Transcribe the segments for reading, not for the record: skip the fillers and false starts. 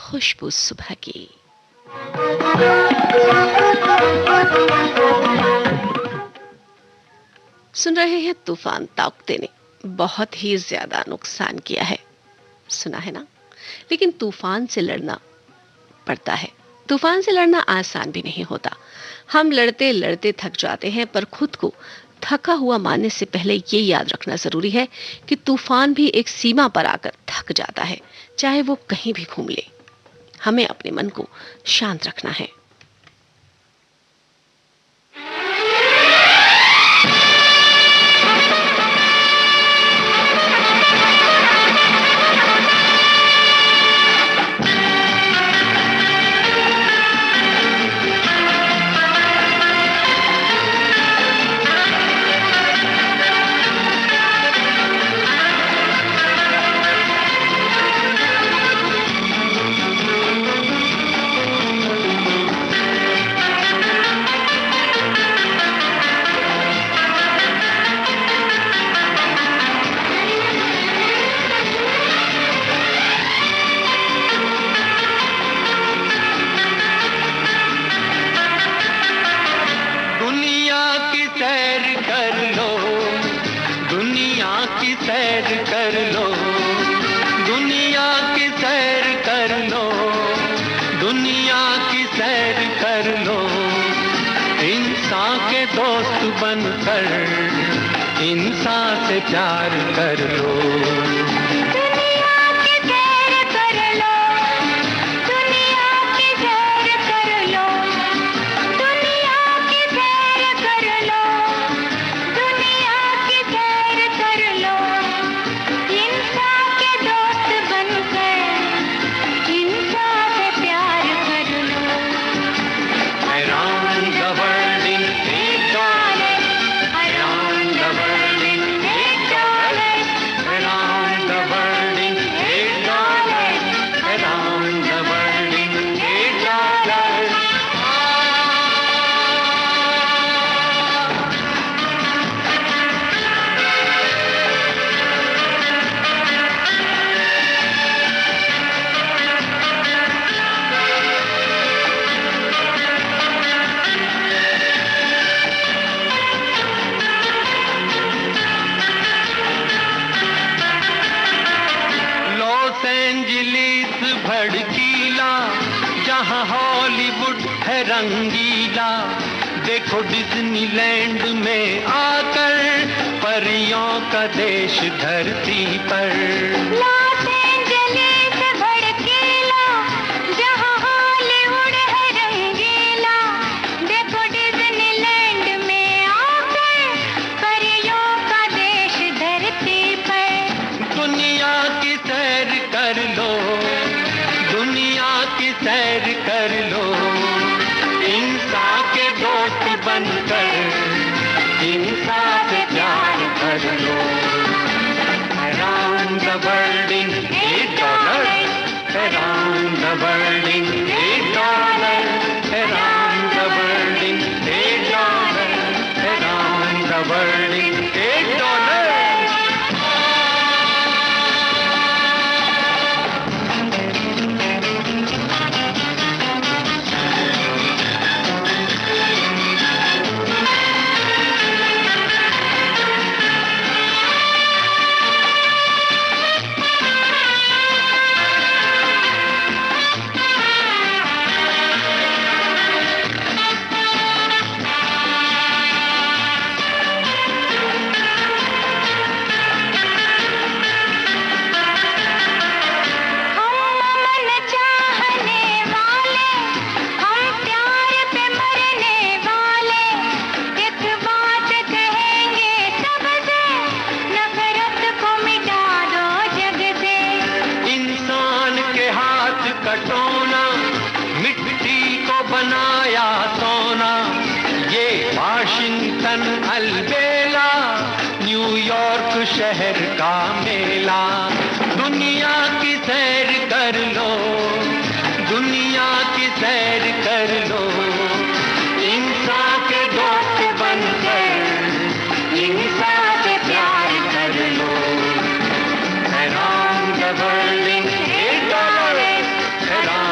खुशबू सुबह की। सुन रहे हैं तूफान ताउते ने बहुत ही ज्यादा नुकसान किया है, सुना है ना। लेकिन तूफान से लड़ना पड़ता है। तूफान से लड़ना आसान भी नहीं होता। हम लड़ते लड़ते थक जाते हैं, पर खुद को थका हुआ मानने से पहले ये याद रखना जरूरी है कि तूफान भी एक सीमा पर आकर थक जाता है, चाहे वो कहीं भी घूम ले। हमें अपने मन को शांत रखना है। बनकर इंसान से प्यार कर लो। दुनिया की सैर कर लो, दुनिया की सैर कर लो, दुनिया की सैर कर लो, दुनिया की सैर कर लो। इंसान के दोस्त बनकर इंसान से प्यार कर लो। Around the world in $8, around the world in $8, around the world in $8, around the world in $8. Los Angeles भड़कीला, जहां हॉलीवुड है रंगीला। देखो डिज्नीलैंड में आकर परियों का देश धरती पर। लॉस एंजलिस भड़कीला, जहां हॉलीवुड है रंगीला। देखो डिज्नीलैंड में आकर परियों का देश धरती पर। दुनिया की सैर कर लो, दुनिया की सैर कर लो। इंसान के दोस्त बनकर इंसान से प्यार कर लो। Around the world in $8, around the world in $8, around the world in $8, around the world in $8. कटोना, मिट्टी को बनाया सोना। ये वाशिंगटन अलबेला, न्यूयॉर्क शहर का मेला। दुनिया की सैर कर लो, दुनिया की सैर कर लो। इंसान के दोस्त बनकर इंसान से प्यार कर लो। Around the world in $8, around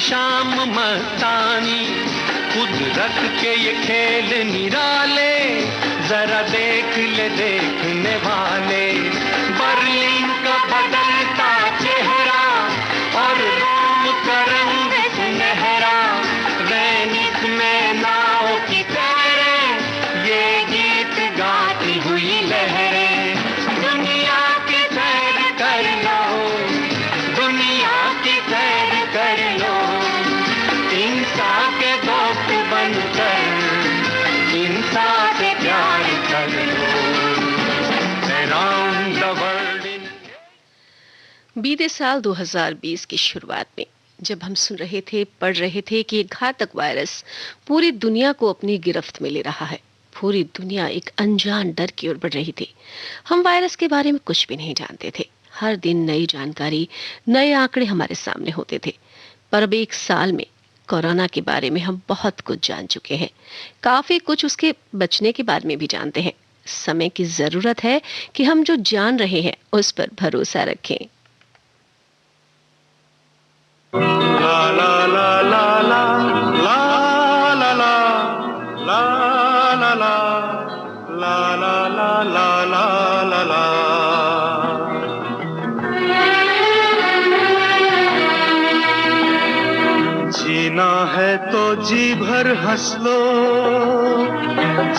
शाम मस्तानी, कुदरत के ये खेल निराले, जरा देख ले देखने वाले। बर्लिन का बदलता चेहरा और रोम का रंग सुनहरा, वेनिस में नाव की तरह ये गीत गाती हुई लहरें। दुनिया की सैर कर लो, दुनिया की सैर कर लो, इंसान के दोस्त बनकर इंसान से प्यार कर लो। Around the world in... बीते साल 2020 की शुरुआत में जब हम सुन रहे थे, पढ़ रहे थे कि एक घातक वायरस पूरी दुनिया को अपनी गिरफ्त में ले रहा है, पूरी दुनिया एक अनजान डर की ओर बढ़ रही थी। हम वायरस के बारे में कुछ भी नहीं जानते थे। हर दिन नई जानकारी, नए आंकड़े हमारे सामने होते थे। पर अब एक साल में कोरोना के बारे में हम बहुत कुछ जान चुके हैं। काफी कुछ उसके बचने के बारे में भी जानते हैं। समय की जरूरत है कि हम जो जान रहे हैं उस पर भरोसा रखें। La la la la la la la la la la la la la la la la. जीना है तो जी भर हंस लो,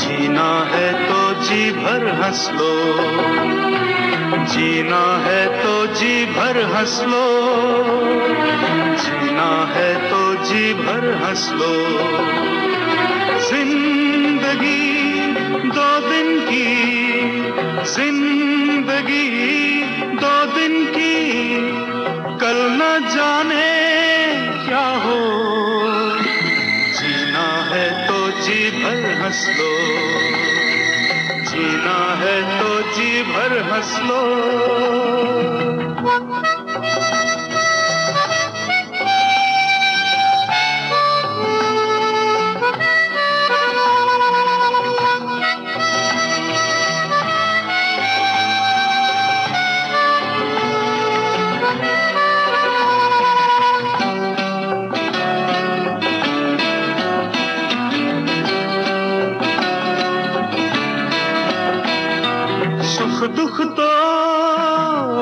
जीना है तो जी भर हंस लो, जीना है तो जी भर हंस लो, जीना है तो जी भर हंस लो। जिंदगी दो दिन की, जिंदगी दो दिन की, कल न जाने क्या हो। जीना है तो जी भर हंस लो, जीना है तो जी भर हंस लो। सुख दुख तो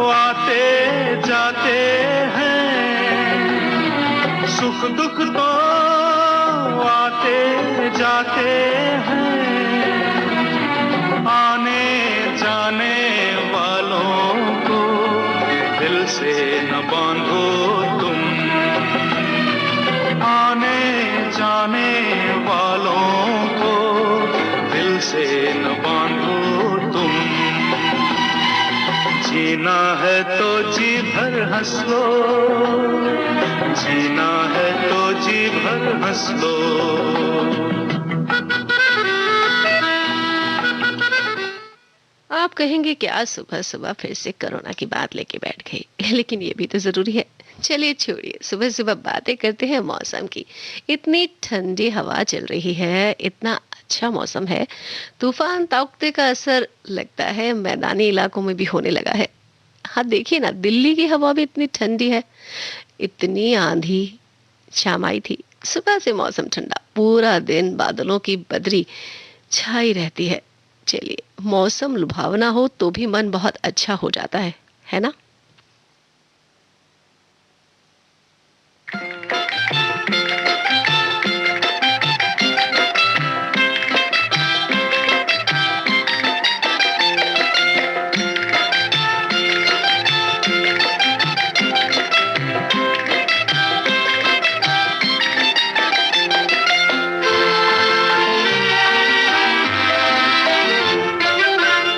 आते जाते हैं, सुख दुख तो आते जाते हैं, आने जाने वालों को दिल से न बांधो तुम, आने जाने वालों को दिल से न बांधो तुम। जीना है तो जी भर हंस लो, जीना है तो जी भर हंस लो। आप कहेंगे कि आज सुबह सुबह फिर से कोरोना की बात लेके बैठ गई, लेकिन ये भी तो जरूरी है। चलिए छोड़िए, सुबह सुबह बातें करते हैं मौसम की। इतनी ठंडी हवा चल रही है, इतना अच्छा मौसम है। तूफान ताउक्ते का असर लगता है मैदानी इलाकों में भी होने लगा है। हाँ देखिए ना, दिल्ली की हवा भी इतनी ठंडी है। इतनी आंधी शाम आई थी, सुबह से मौसम ठंडा, पूरा दिन बादलों की बदरी छाई रहती है। चलिए, मौसम लुभावना हो तो भी मन बहुत अच्छा हो जाता है ना।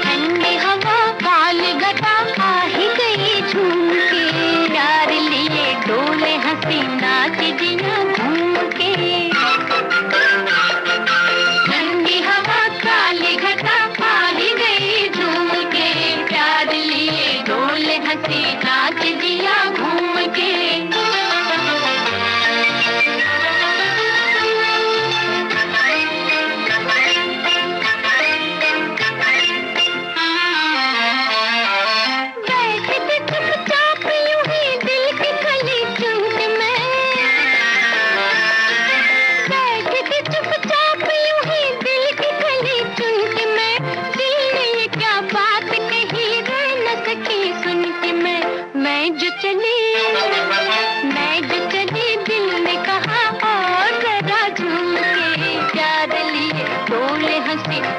ठंडी हवा काल घटा आ ही गई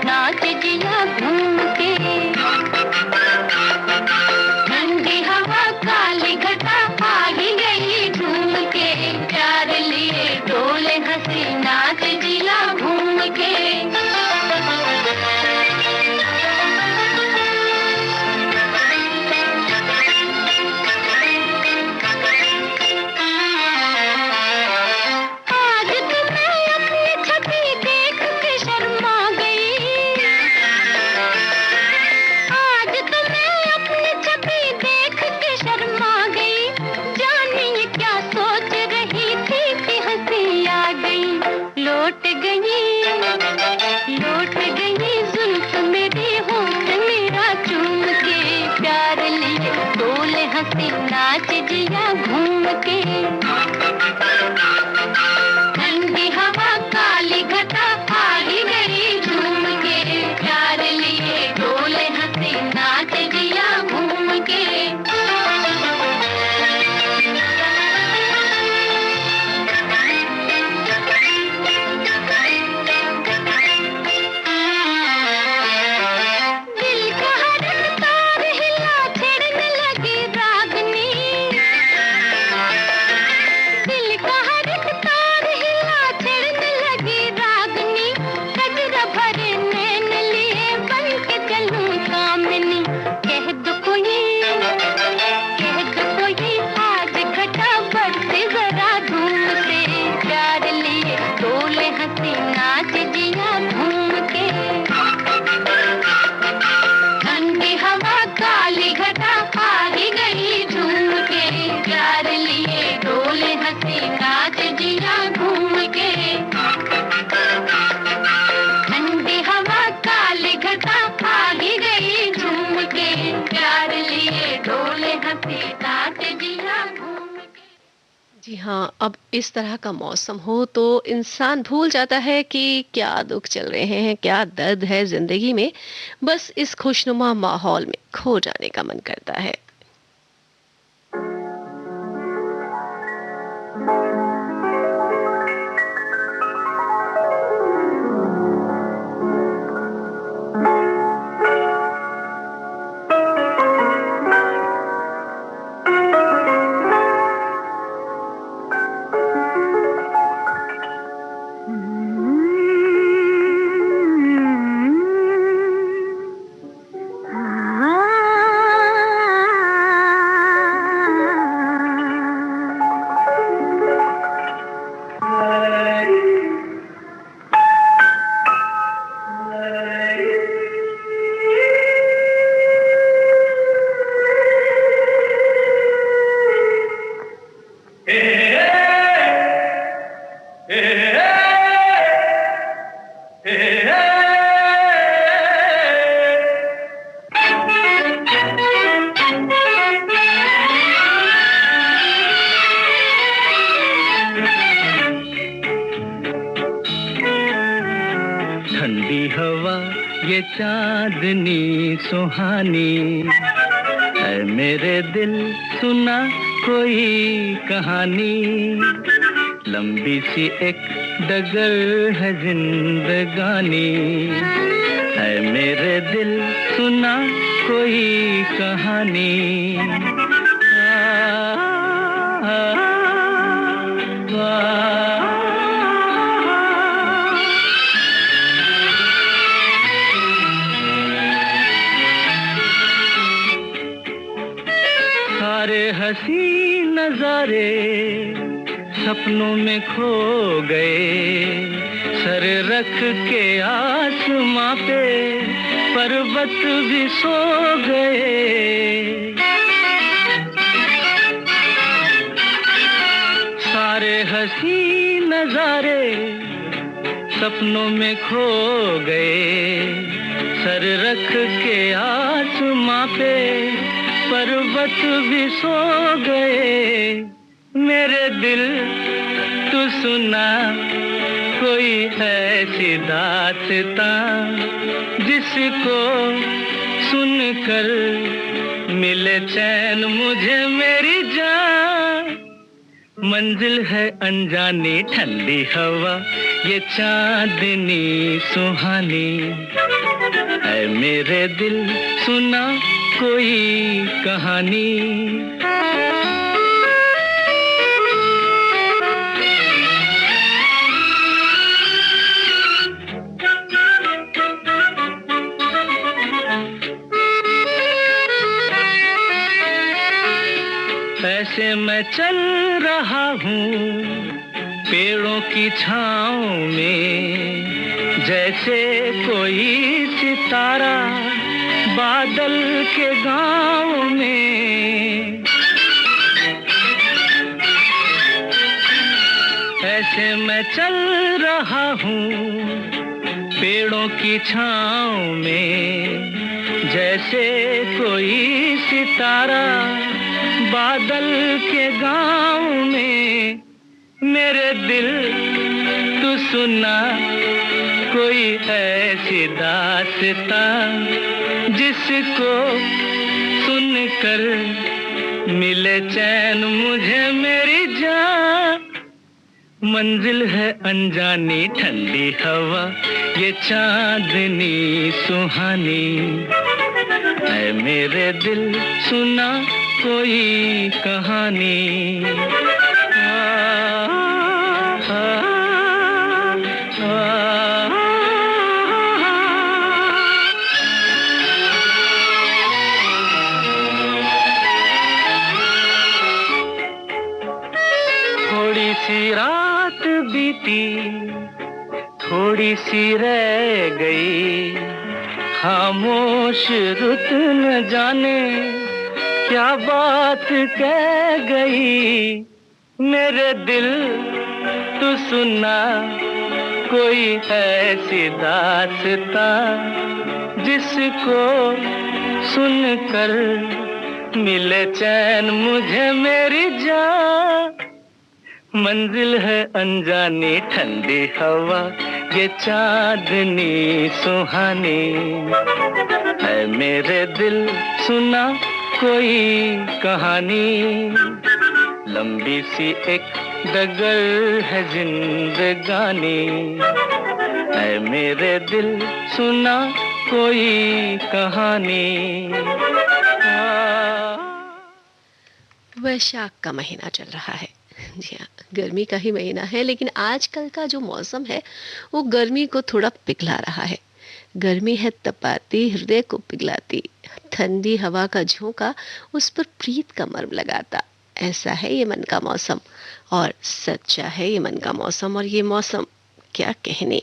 नाच जिया घूम के। ठंडी हवा काली घटा आ ही गई झूम के, प्यार लिए डोले हंसी नाच जिया घूम के। लौट गई जुल्फ मेरी होठ मेरा चूम के, प्यार लिए डोले हंसी नाच जिया घूम के। ठंडी हवा काली घटा आ ही गई झूम के, प्यार लिए डोले हंसी नाच जिया घूम के। जी हाँ, अब इस तरह का मौसम हो तो इंसान भूल जाता है कि क्या दुख चल रहे हैं, क्या दर्द है जिंदगी में। बस इस खुशनुमा माहौल में खो जाने का मन करता है। चांदनी सुहानी है मेरे दिल, सुना कोई कहानी। लंबी सी एक डगर है जिंदगानी, है मेरे दिल, सुना कोई कहानी। हंसी नजारे सपनों में खो गए, सर रख के आसमां पे पर्वत भी सो गए। सारे हंसी नजारे सपनों में खो गए, सर रख के आसमां पे पर्वत भी सो गए। मेरे दिल तू सुना कोई ऐसी दास्तां, जिसको सुनकर मिले चैन मुझे मेरी जान। मंजिल है अनजानी ठंडी हवा ये चांदनी सुहानी, है मेरे दिल सुना कोई कहानी। ऐसे मैं चल रहा हूँ पेड़ों की छाँव में, जैसे कोई सितारा बादल के गाँव में। ऐसे मैं चल रहा हूँ पेड़ों की छाँव में, जैसे कोई सितारा बादल के गाँव में। मेरे दिल तू सुना कोई ऐसी दास्तां, जिसको सुनकर मिले चैन मुझे मेरी जान। मंजिल है अनजानी ठंडी हवा, ये चांदनी सुहानी, है मेरे दिल सुना कोई कहानी। थोड़ी सी रात बीती, थोड़ी सी रह गई, खामोश रुत न जाने क्या बात कह गई। मेरे दिल तू सुना कोई ऐसी दास्तां, जिसको सुनकर मिले चैन मुझे मेरी जान। मंजिल है अनजानी ठंडी हवा, ये चांदनी सुहानी, है मेरे दिल सुना कोई कहानी। लंबी सी एक डगर है जिंदगानी, है मेरे दिल सुना कोई कहानी। वैशाख का महीना चल रहा है। जी हाँ, गर्मी का ही महीना है, लेकिन आजकल का जो मौसम है वो गर्मी को थोड़ा पिघला रहा है। गर्मी है तपाती, हृदय को पिघलाती, ठंडी हवा का झोंका उस पर प्रीत का मर्म लगाता। ऐसा है ये मन का मौसम, और सच्चा है ये मन का मौसम, और ये मौसम क्या कहने।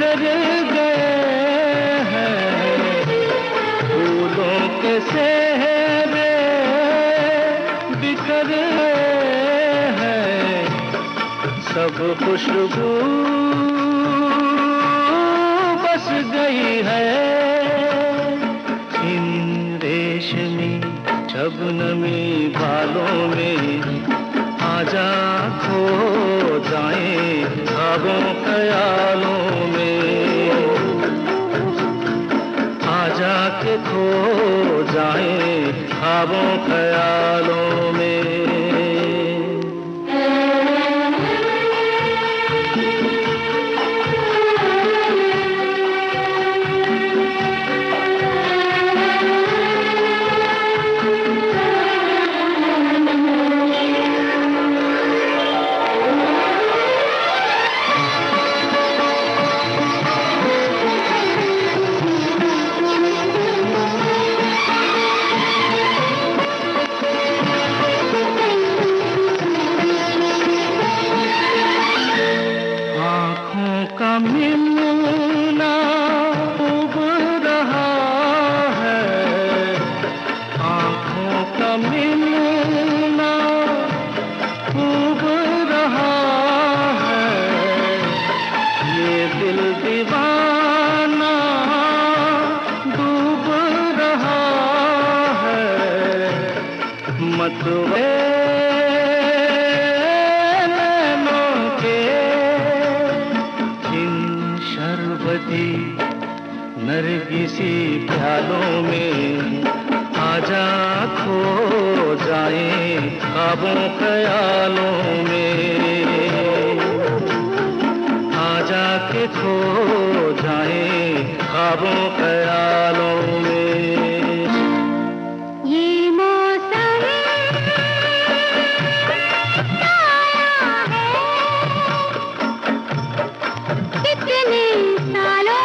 बिखर गए हैं, फूलों के सेहरे बिखर गए हैं, सब खुशबू बस गई है। इन रेशमी शबनमी बालों में आजा खो जाएं ख्वाबों ख्यालों में, आजा के खो जाएं ख्वाबों ख्यालों में। मिलना उब रहा है, आँखों का मिलना उब रहा है, ये दिल दीवाना डूब रहा है, मतवे नरगिसी प्यालों में आजा खो जाएं ख्वाबों ख्यालों में, आजा के खो जाएं ख्वाबों ख्यालों में। ये मौसम कितने सालों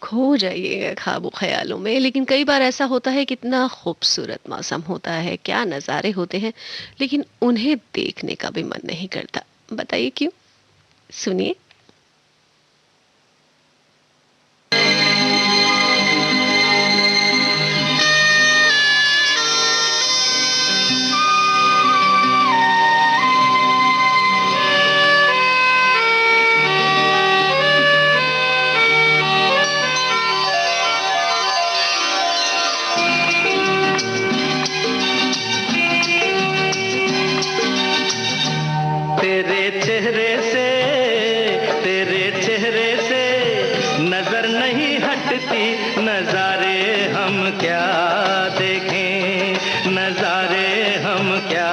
खो जाइएगा ख्वाबों ख्यालों में। लेकिन कई बार ऐसा होता है, कितना खूबसूरत मौसम होता है, क्या नज़ारे होते हैं, लेकिन उन्हें देखने का भी मन नहीं करता। बताइए क्यों? सुनिए। तेरे चेहरे से, तेरे चेहरे से नजर नहीं हटती, नजारे हम क्या देखें, नजारे हम क्या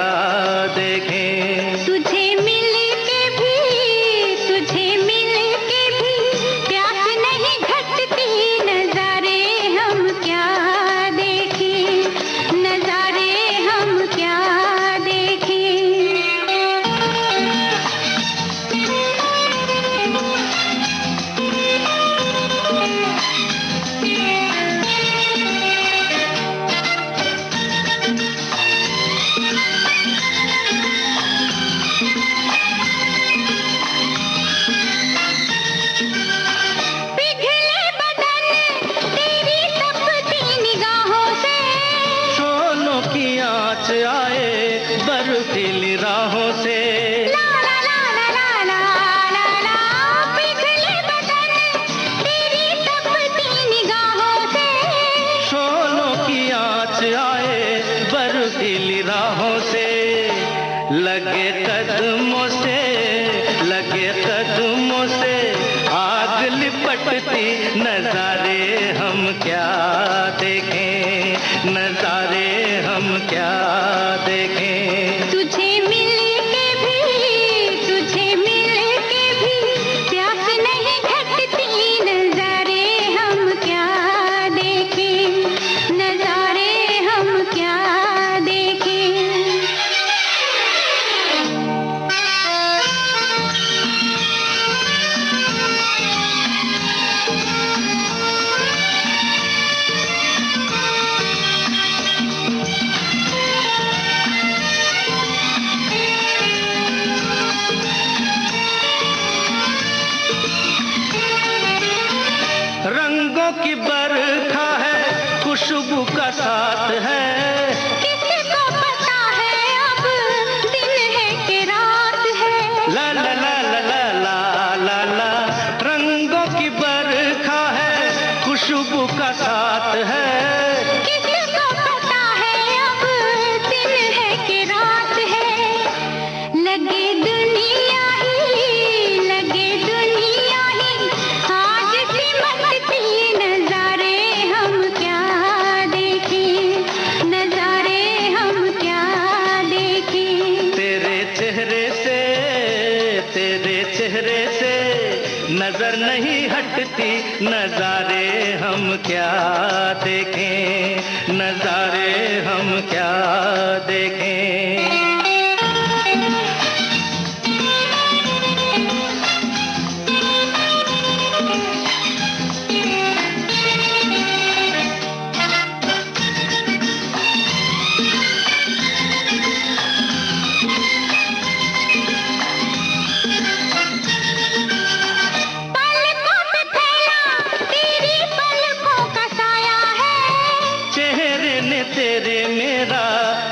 देखें। तुझे मिल के भी, तुझे मिल के भी प्यास नहीं घटती, नजारे हम क्या देखें, नजारे हम क्या देखें। पिघले बदन तेरी तपती निगाहों से, शोलों की आँच आए बर्फीली राहों से, ला ला ला ला ला ला ला ला। पिघले बदन तेरी तपती निगाहों से, शोलों की आँच आए बर्फीली राहों से, लगे कदमों से, लगे कदमों से आग लिपटती, नजारे हम क्या देखें, नजारे हम क्या देखें। तुझे मिल के भी, तुझे मिल के भी प्यास नहीं घटती, नजारे हम क्या देखें, नजारे हम क्या देखें। रंगों की बरखा है, खुशबू का साथ है, किसको पता है अब दिन है कि रात है, ला ला ला ला ला ला ला ला। रंगों की बरखा है, खुशबू का साथ है, किसको पता है अब दिन है कि रात है। लगे दुनिया ही, लगे दुनिया ही आज सिमटती, नजारे हम क्या देखें, नजारे हम क्या देखें। तेरे चेहरे से, तेरे चेहरे से नजर नहीं हटती, नजारे हम क्या देखें, नजारे हम क्या देखें। पलकों पे फैला तेरी पलकों का साया है, चेहरे ने तेरे मेरा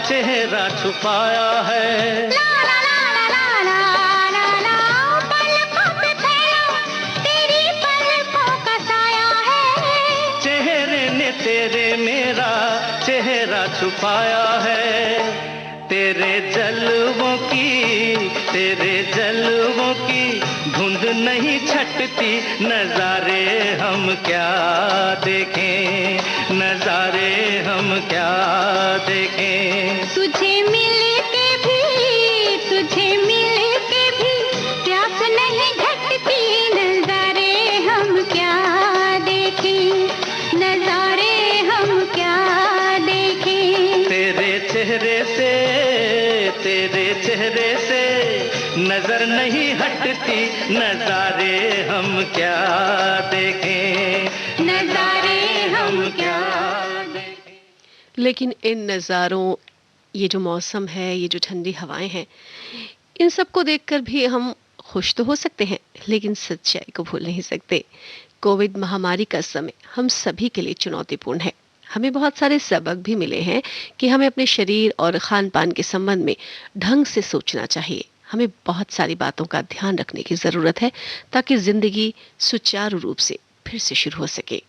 चेहरा छुपाया है, ला ला ला ला ला ला ला ला। पलकों पे फैला तेरी पलकों का साया है, चेहरे ने तेरे मेरा चेहरा छुपाया है। तेरे जलवों की, तेरे जलवों की धुंध नहीं छटती, नजारे हम क्या देखें, नजारे हम क्या देखें। तुझे मिल के भी, तुझे मिल के भी प्यास नहीं घटती, नजारे हम क्या देखें, नजारे हम क्या देखें। तेरे चेहरे से, तेरे चेहरे से नजर नहीं हटती, नजारे हम क्या देखें, नजारे हम क्या देखें। लेकिन इन नज़ारों, ये जो मौसम है, ये जो ठंडी हवाएं हैं, इन सबको देखकर भी हम खुश तो हो सकते हैं, लेकिन सच्चाई को भूल नहीं सकते। कोविड महामारी का समय हम सभी के लिए चुनौतीपूर्ण है। हमें बहुत सारे सबक भी मिले हैं कि हमें अपने शरीर और खान पान के संबंध में ढंग से सोचना चाहिए। हमें बहुत सारी बातों का ध्यान रखने की ज़रूरत है ताकि ज़िंदगी सुचारू रूप से फिर से शुरू हो सके।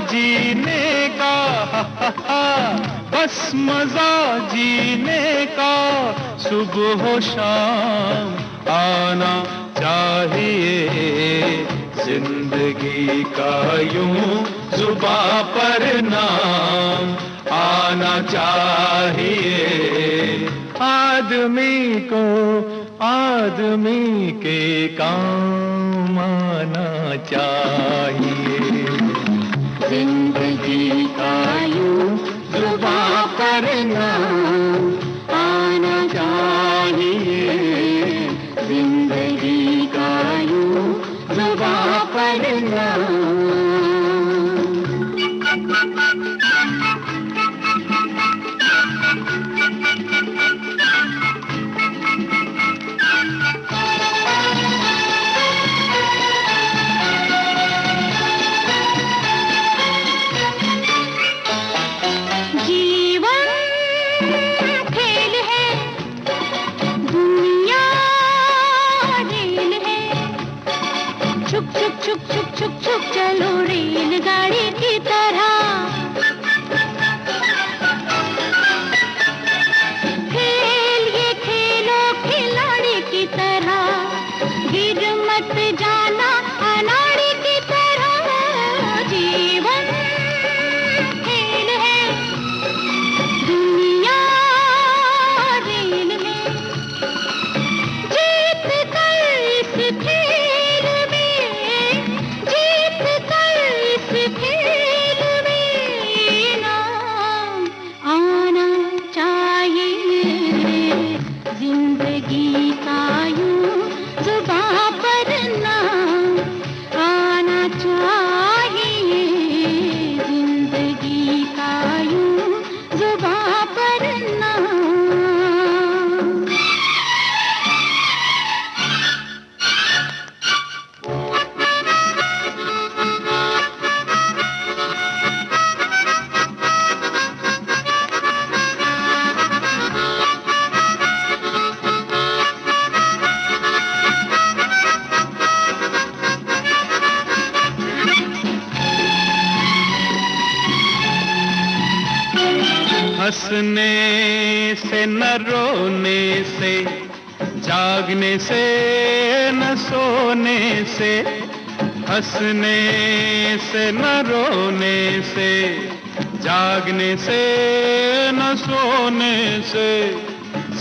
जीने का, बस मजा जीने का, सुबह हो शाम आना चाहिए। जिंदगी का यूं जुबां पर नाम आना चाहिए। आदमी को आदमी के काम आना चाहिए। जिंदगी का यूं जुबां पर नाम आना चाहिए। जिंदगी का यूं जुबां पर नाम। छुक छुक छुक छुक चलो रेलगाड़ी की तरह। खेल ये खेलो खिलाड़ी की तरह, गिर मत जाना अनाड़ी की तरह। जीवन खेल है, दुनिया रेल में, जीत कर इस खेल में, जीत कर इस खेल में इनाम आना चाहिए। जिंदगी का यूं जुबां पर नाम आना चाहिए। जिंदगी का यूं जुबां पर नाम। हंसने से न रोने से, जागने से न सोने से, हंसने से न रोने से, जागने से न सोने से,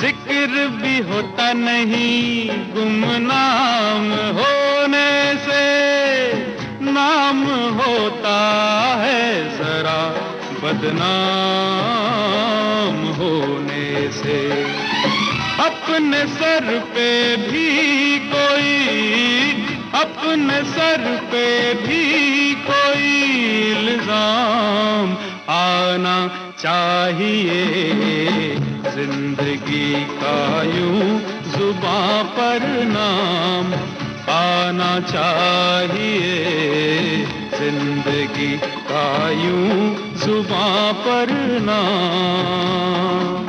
जिक्र भी होता नहीं गुमनाम होने से, नाम होता है जरा बदनाम होने से। अपने सर पे भी कोई, अपने सर पे भी कोई इल्जाम आना चाहिए। जिंदगी का यूं जुबां पर नाम आना चाहिए। जिंदगी का यूं जुबां पर नाम।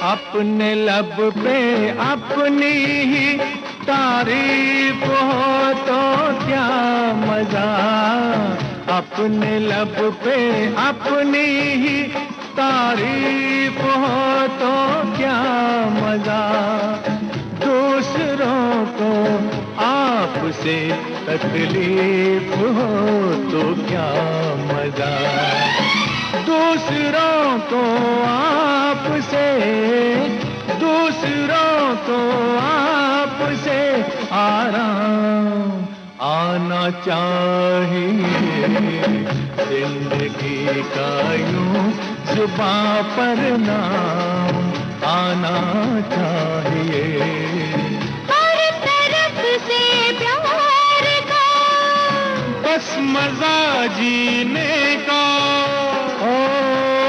अपने लब पे अपनी ही तारीफ हो तो क्या मजा। अपने लब पे अपनी ही तारीफ हो तो क्या मजा। दूसरों को आपसे तकलीफ हो तो क्या मजा। दूसरों को आपसे, दूसरों को आपसे आराम आना चाहिए। जिंदगी का यूं जुबां पर नाम आना चाहिए। हर तरफ से प्यार का, बस मजा जीने का। ओ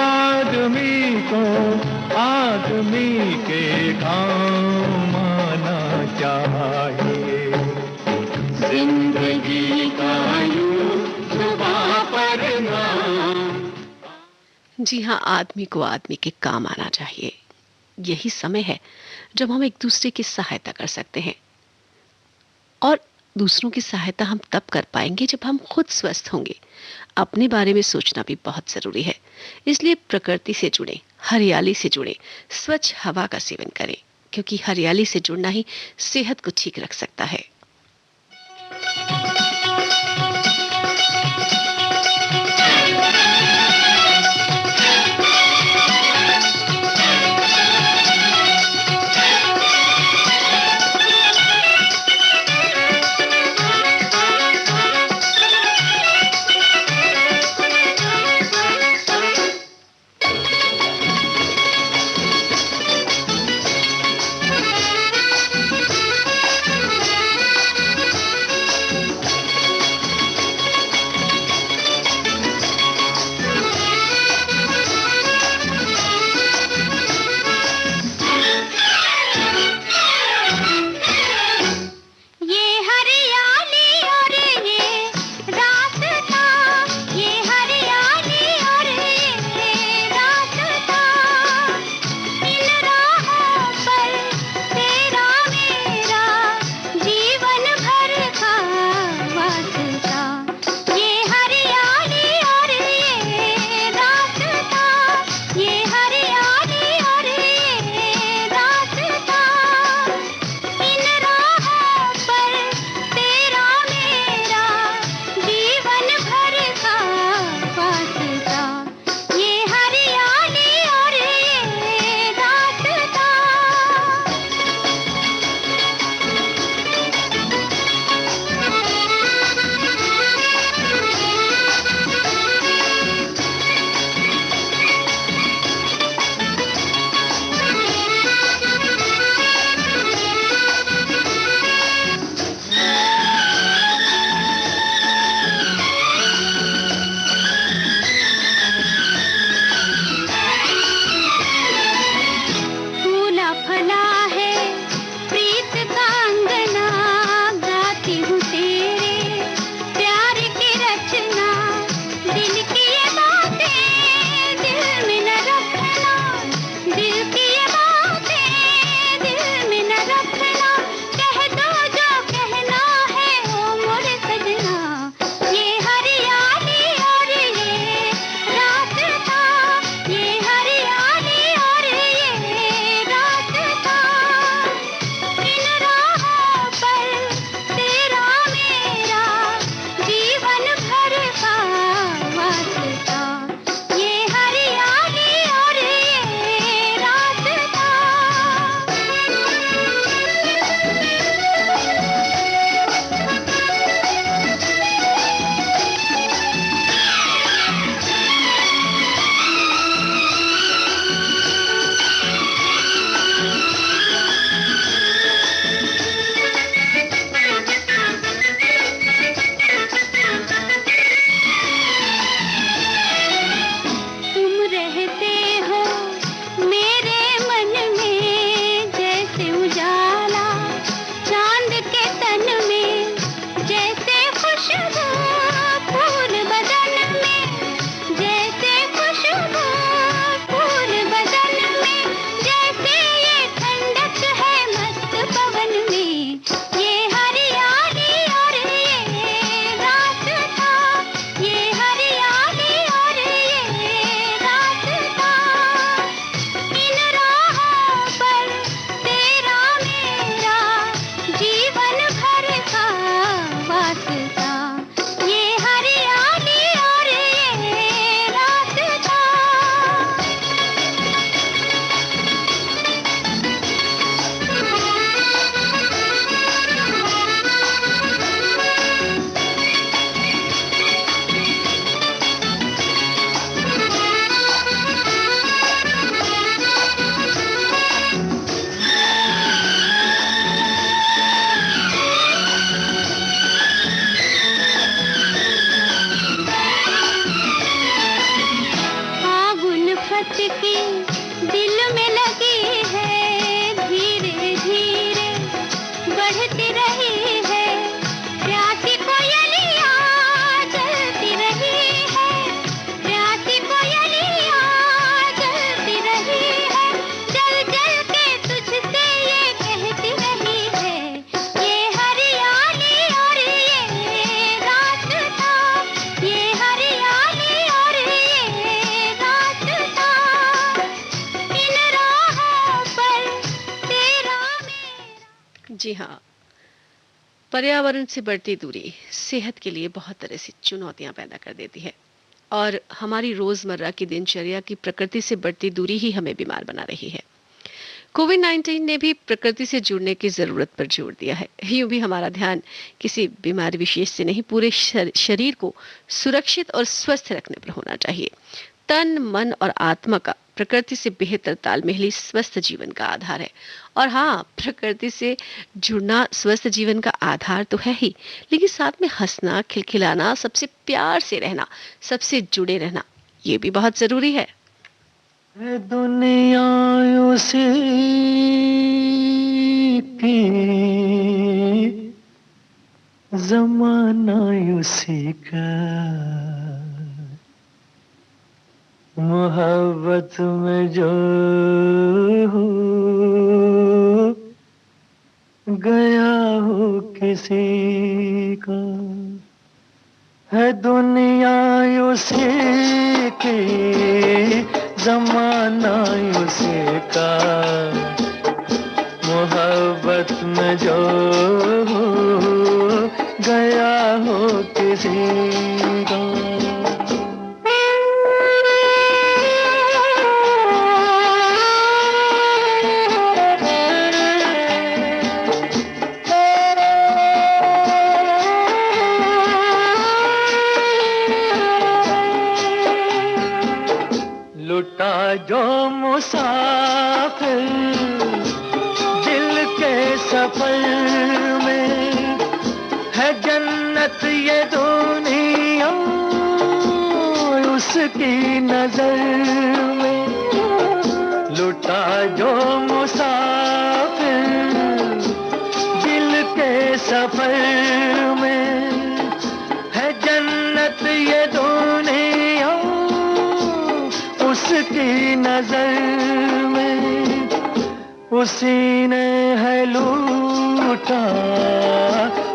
आदमी को आदमी के काम चाहिए। जिंदगी का यूं जुबां पर नाम। जी हाँ, आदमी को आदमी के काम आना चाहिए। यही समय है जब हम एक दूसरे की सहायता कर सकते हैं, और दूसरों की सहायता हम तब कर पाएंगे जब हम खुद स्वस्थ होंगे। अपने बारे में सोचना भी बहुत जरूरी है। इसलिए प्रकृति से जुड़े, हरियाली से जुड़े, स्वच्छ हवा का सेवन करें, क्योंकि हरियाली से जुड़ना ही सेहत को ठीक रख सकता है। जी हाँ, पर्यावरण से बढ़ती दूरी सेहत के लिए बहुत तरह से चुनौतियां पैदा कर देती है और हमारी रोजमर्रा की दिनचर्या की प्रकृति से बढ़ती दूरी ही हमें बीमार बना रही है। कोविड 19 ने भी प्रकृति से जुड़ने की जरूरत पर जोर दिया है। यूं भी हमारा ध्यान किसी बीमारी विशेष से नहीं, पूरे शरीर को सुरक्षित और स्वस्थ रखने पर होना चाहिए। तन, मन और आत्मा का प्रकृति से बेहतर तालमेल ही स्वस्थ जीवन का आधार है। और हाँ, प्रकृति से जुड़ना स्वस्थ जीवन का आधार तो है ही, लेकिन साथ में हंसना, खिलखिलाना, सबसे प्यार से रहना, सबसे जुड़े रहना, ये भी बहुत जरूरी है। है दुनिया उसी की, जमाना उसी का, मोहब्बत में जो हो गया हो किसी का, है दुनिया उसी की, जमाना उसी का, मोहब्बत में जो हो गया हो किसी का। लुटा जो मुसाफिर दिल के सफर में, है जन्नत ये दुनिया उसकी नजर में। लुटा जो मुसाफिर दिल के सफर में, है जन्नत ये दुनिया उसकी नजर में। उसी ने है लूटा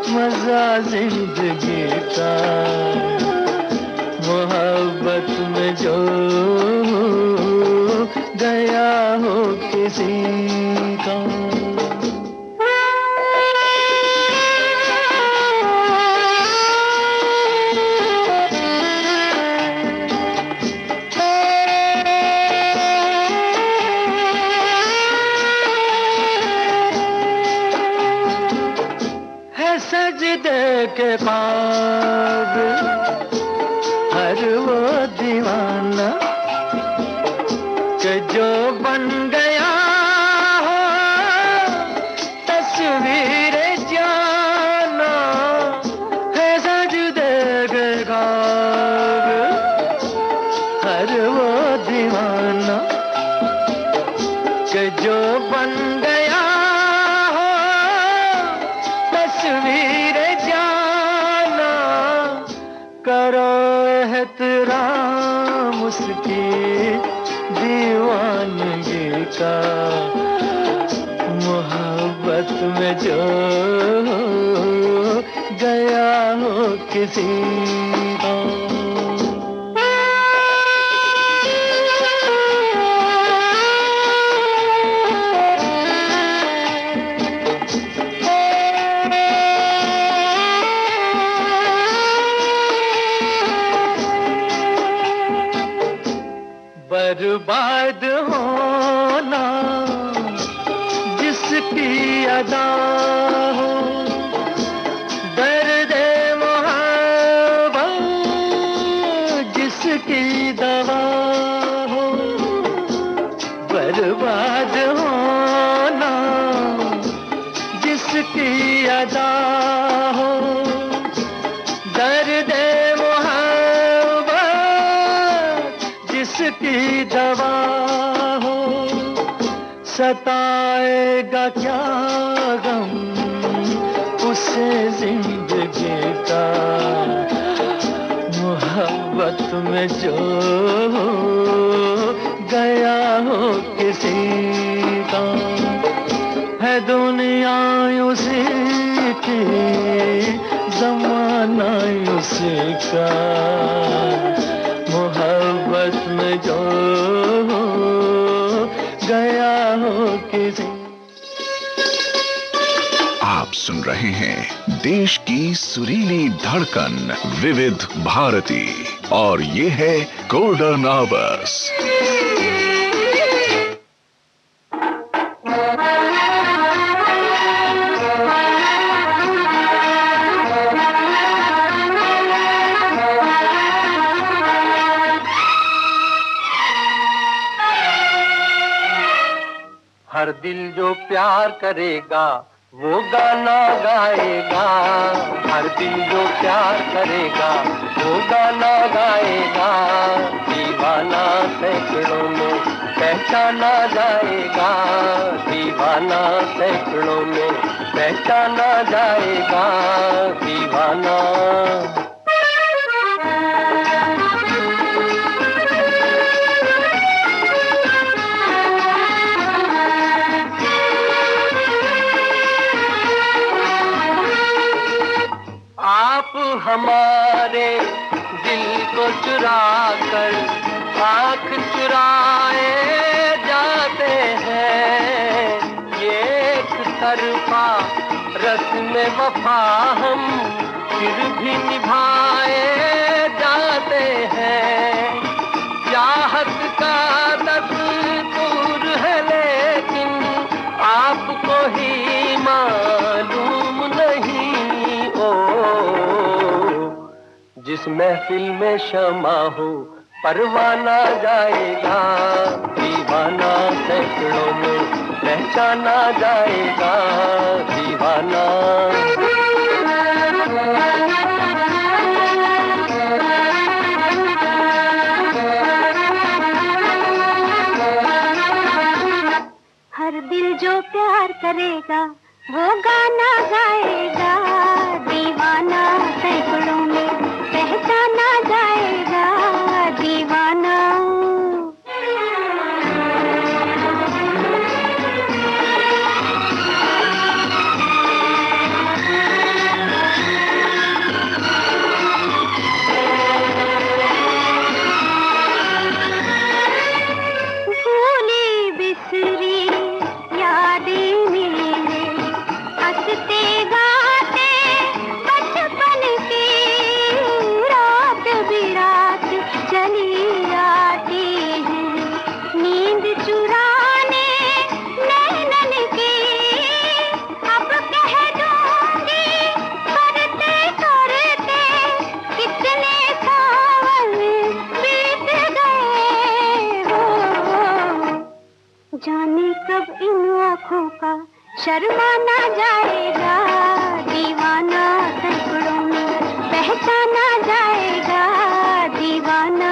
मजा जिंदगी का, मोहब्बत में जो गया हो किसी का। सजदे के बाद हर वो दीवाना कि जो बन गया हो तस्वीर जाना, है सजदे के बाद हर वो दीवाना कि जो बन गया तस्वीर जाना। करो एहतराम उसकी दीवानगी का, मोहब्बत में जो गया हो किसी का। बर्बाद होना जिसकी अदा हो, दर्द मोहब्बत जिसकी दवा हो। बर्बाद होना जिसकी अदा हो, दर्द जिसकी दवा हो। सताएगा क्या गम उसे जिंदगी का, मोहब्बत में जो गया हो किसी का। है दुनिया उसी की, जमाना उसी का, मोहब्बत में जो गया हो किसी। आप सुन रहे हैं देश की सुरीली धड़कन विविध भारती और ये है गोल्डन आवर्स। हर दिल जो प्यार करेगा वो गाना गाएगा। हर दिल जो प्यार करेगा वो गाना गाएगा। दीवाना सैकड़ों में पहचाना जाएगा। दीवाना सैकड़ों में पहचाना जाएगा। दीवाना आप हमारे दिल को चुरा कर आँख चुराए जाते हैं। ये एक तरफा रस्म वफा हम फिर भी निभाए जाते हैं। चाहत का दस्तूर है लेकिन आपको ही मालूम नहीं। जिस महफिल में शमा हो परवाना जाएगा। दीवाना सैकड़ों में पहचाना जाएगा। दीवाना हर दिल जो प्यार करेगा वो गाना गाएगा। दीवाना सैकड़ों में पहचाना जाएगा। दीवाना भूली बिसरी यादें मेरे हंसते गाते बचपन की रात बिरात चली आती है। नींद चुराने नैनन की अब कह दूंगी करते करते कितने सावन बीत गए हो। जाने कब इन आँखों का शर्माना जाएगा। दीवाना सैकड़ों में पहचाना जाएगा। दीवाना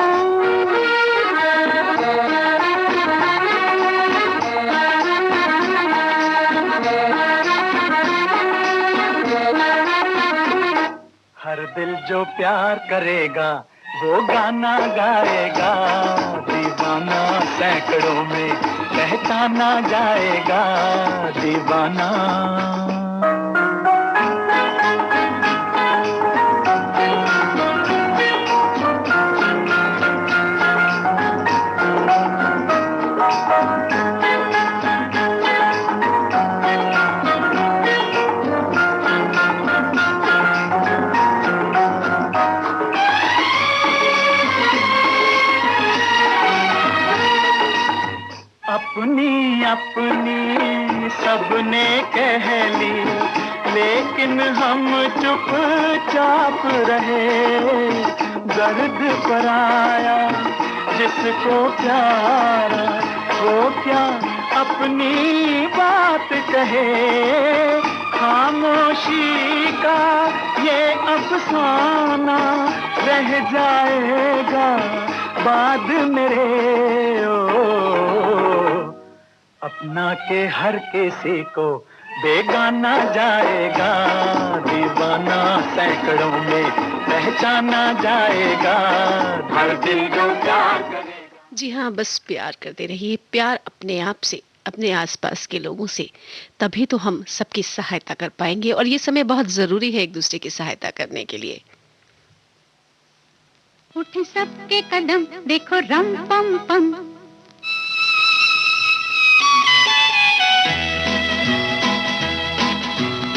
हर दिल जो प्यार करेगा वो गाना गाएगा। दीवाना सैकड़ों में पहचाना जाएगा। दीवाना अपनी अपनी सबने कह ली लेकिन हम चुपचाप रहे। दर्द पर आया जिसको प्यारा वो क्या अपनी बात कहे। खामोशी का ये अफसाना रह जाएगा बाद मेरे। अपना के हर किसी को बेगाना जाएगा। दीवाना सैकड़ों में पहचाना जाएगा। हर दिल जो प्यार करेगा। जी हाँ, बस प्यार करते रहिए। प्यार अपने आप से, अपने आसपास के लोगों से, तभी तो हम सबकी सहायता कर पाएंगे। और ये समय बहुत जरूरी है एक दूसरे की सहायता करने के लिए। उठ सबके कदम देखो रम पम पम।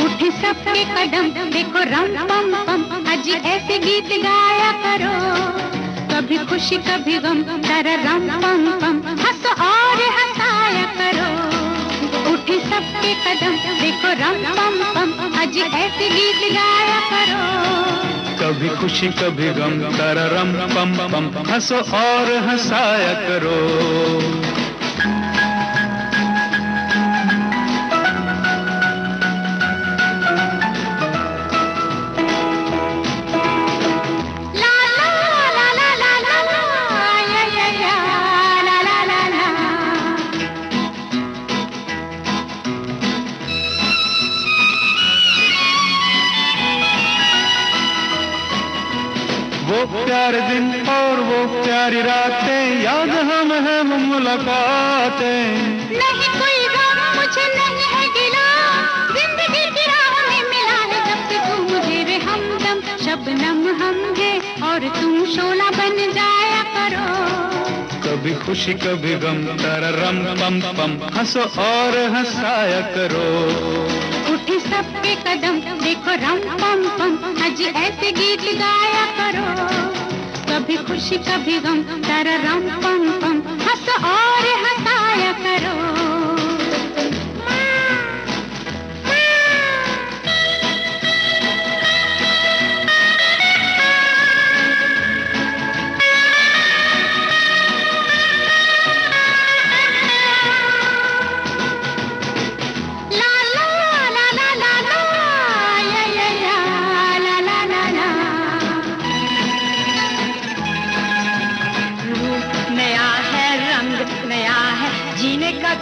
उठ सबके कदम देखो रम पम पम, अजी ऐसे गीत गाया करो, कभी खुशी कभी गम तररम पम पम, हंसो और हंसाया करो। उठे सबके कदम देखो रम पम पम, अजी ऐसे गीत गाया करो, कभी खुशी कभी गम तररम पम पम, हंसो और हंसाया करो। वो प्यारे दिन और वो प्यारी रातें याद हम है वो मुलाकातें। नहीं कोई गम मुझे नहीं है गिला, जिंदगी की राह में मिला है जब से तू मुझे रे हमदम, शबनम हम है और तुम शोला बन जाया करो, कभी खुशी कभी गम तररम पम पम, हंसो और हंसाया करो। उठे सबके कदम देखो रम पम पम, अजी ऐसे गीत गाया करो, कभी खुशी कभी गम तररम पम पम, हंसो और हंसाया करो।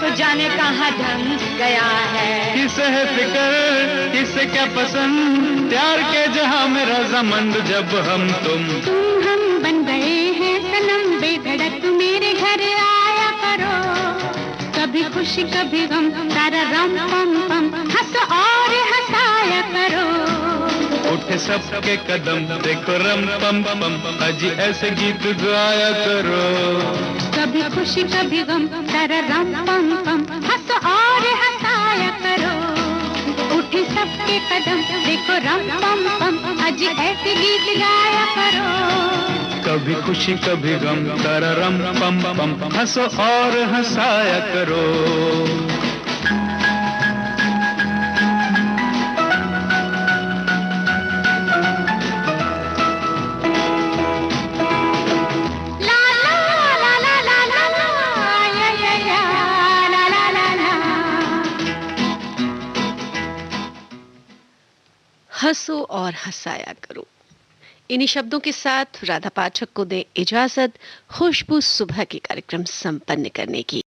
तो जाने कहाँ ढंग गया है, किसे है फिक्र किसे क्या पसंद, प्यार के जहां में रजामंद जब हम तुम हम बन गए हैं सनम, बेधड़क मेरे घर आया करो, कभी खुशी कभी गम तररम पम पम, हंसो और हंसाया करो। उठे सबके कदम देखो रम पम पम, अजी ऐसे गीत गाया करो, कभी खुशी कभी गम तररम पम पम, हंसो और हंसाया करो। उठे सबके कदम देखो रम पम पम, अजी ऐसे गीत गाया करो, कभी खुशी कभी गम तररम पम पम, हंसो और हंसाया करो। हंसो और हंसाया करो। इन्हीं शब्दों के साथ राधा पाठक को दे इजाजत खुशबू सुबह की कार्यक्रम संपन्न करने की।